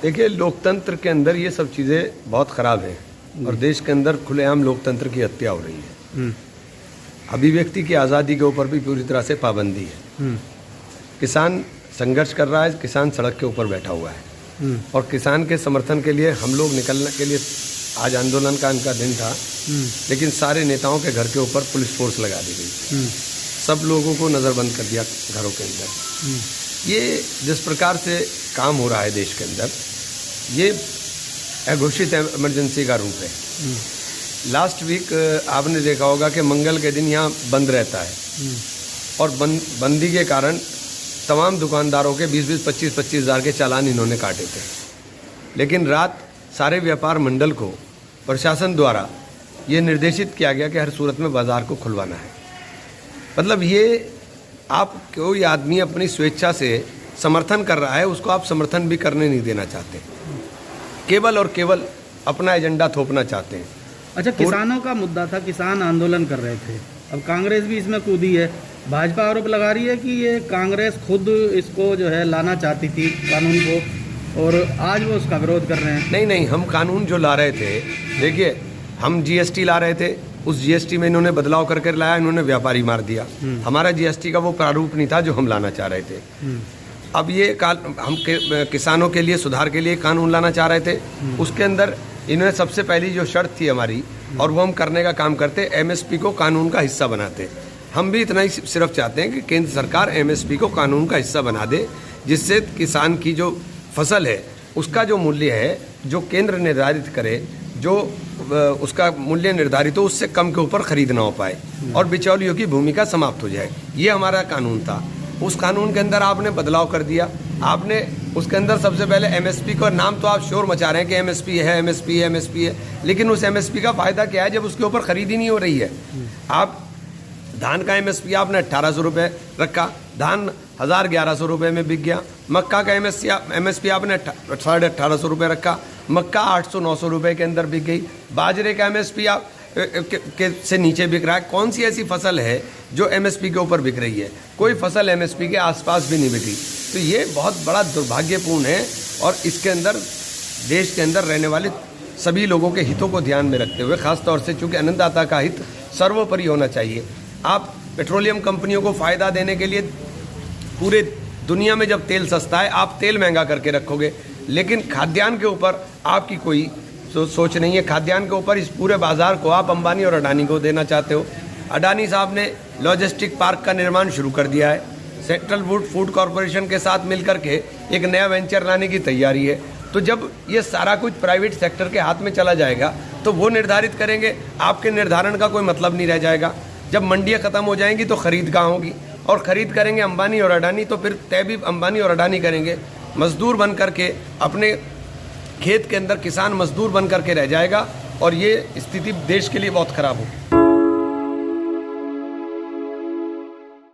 देखिए, लोकतंत्र के अंदर ये सब चीज़ें बहुत ख़राब हैं और देश के अंदर खुलेआम लोकतंत्र की हत्या हो रही है। अभिव्यक्ति की आज़ादी के ऊपर भी पूरी तरह से पाबंदी है। किसान संघर्ष कर रहा है, किसान सड़क के ऊपर बैठा हुआ है और किसान के समर्थन के लिए हम लोग निकलने के लिए आज आंदोलन का इनका दिन था, लेकिन सारे नेताओं के घर के ऊपर पुलिस फोर्स लगा दी गई। सब लोगों को नज़रबंद कर दिया घरों के अंदर। ये जिस प्रकार से काम हो रहा है देश के अंदर, ये अघोषित इमरजेंसी का रूप है। लास्ट वीक आपने देखा होगा कि मंगल के दिन यहाँ बंद रहता है और बंदी के कारण तमाम दुकानदारों के 20-20, 25-25 हज़ार के चालान इन्होंने काटे थे। लेकिन रात सारे व्यापार मंडल को प्रशासन द्वारा ये निर्देशित किया गया कि हर सूरत में बाज़ार को खुलवाना है। मतलब ये आप कोई आदमी अपनी स्वेच्छा से समर्थन कर रहा है, उसको आप समर्थन भी करने नहीं देना चाहते, केवल और केवल अपना एजेंडा थोपना चाहते हैं। अच्छा, किसानों का मुद्दा था, किसान आंदोलन कर रहे थे, अब कांग्रेस भी इसमें कूदी है। भाजपा आरोप लगा रही है कि ये कांग्रेस खुद इसको जो है लाना चाहती थी कानून को, और आज वो उसका विरोध कर रहे हैं। नहीं, हम कानून जो ला रहे थे, देखिए हम जीएसटी ला रहे थे, उस जीएसटी में इन्होंने बदलाव करके लाया, इन्होंने व्यापारी मार दिया। हमारा जीएसटी का वो प्रारूप नहीं था जो हम लाना चाह रहे थे। अब ये हम किसानों के लिए सुधार के लिए कानून लाना चाह रहे थे, उसके अंदर इन्होंने सबसे पहली जो शर्त थी हमारी, और वो हम करने का काम करते, एमएसपी को कानून का हिस्सा बनाते। हम भी इतना ही सिर्फ चाहते हैं कि केंद्र सरकार एमएसपी को कानून का हिस्सा बना दे, जिससे किसान की जो फसल है उसका जो मूल्य है, जो केंद्र निर्धारित करे, जो उसका मूल्य निर्धारित हो, उससे कम के ऊपर खरीद ना हो पाए और बिचौलियों की भूमिका समाप्त हो जाए। ये हमारा कानून था। उस कानून के अंदर आपने बदलाव कर दिया। आपने उसके अंदर सबसे पहले एमएसपी का नाम तो आप शोर मचा रहे हैं कि एमएसपी है, एमएसपी है, एमएसपी है, लेकिन उस एमएसपी का फ़ायदा क्या है जब उसके ऊपर खरीदी नहीं हो रही है। आप धान का एमएसपी आपने 1800 रुपये रखा, धान 1100 रुपये में बिक गया। मक्का का एमएसपी आपने 1850 रुपये रखा, मक्का 800-900 रुपये के अंदर बिक गई। बाजरे का एमएसपी आप के से नीचे बिक रहा है। कौन सी ऐसी फसल है जो एमएसपी के ऊपर बिक रही है? कोई फसल एमएसपी के आसपास भी नहीं बिकी। तो ये बहुत बड़ा दुर्भाग्यपूर्ण है और इसके अंदर देश के अंदर रहने वाले सभी लोगों के हितों को ध्यान में रखते हुए, खासतौर से चूँकि अन्नदाता का हित सर्वोपरि होना चाहिए। आप पेट्रोलियम कंपनियों को फ़ायदा देने के लिए पूरे दुनिया में जब तेल सस्ता है, आप तेल महंगा करके रखोगे, लेकिन खाद्यान्न के ऊपर आपकी कोई सोच नहीं है। खाद्यान्न के ऊपर इस पूरे बाज़ार को आप अंबानी और अडानी को देना चाहते हो। अडानी साहब ने लॉजिस्टिक पार्क का निर्माण शुरू कर दिया है। सेंट्रल फूड कॉरपोरेशन के साथ मिलकर के एक नया वेंचर लाने की तैयारी है। तो जब ये सारा कुछ प्राइवेट सेक्टर के हाथ में चला जाएगा तो वो निर्धारित करेंगे, आपके निर्धारण का कोई मतलब नहीं रह जाएगा। जब मंडियाँ ख़त्म हो जाएंगी तो ख़रीद कहाँ होगी? और ख़रीद करेंगे अंबानी और अडानी, तो फिर तय भी अंबानी और अडानी करेंगे। मज़दूर बन करके अपने खेत के अंदर किसान मजदूर बन करके रह जाएगा और ये स्थिति देश के लिए बहुत ख़राब हो।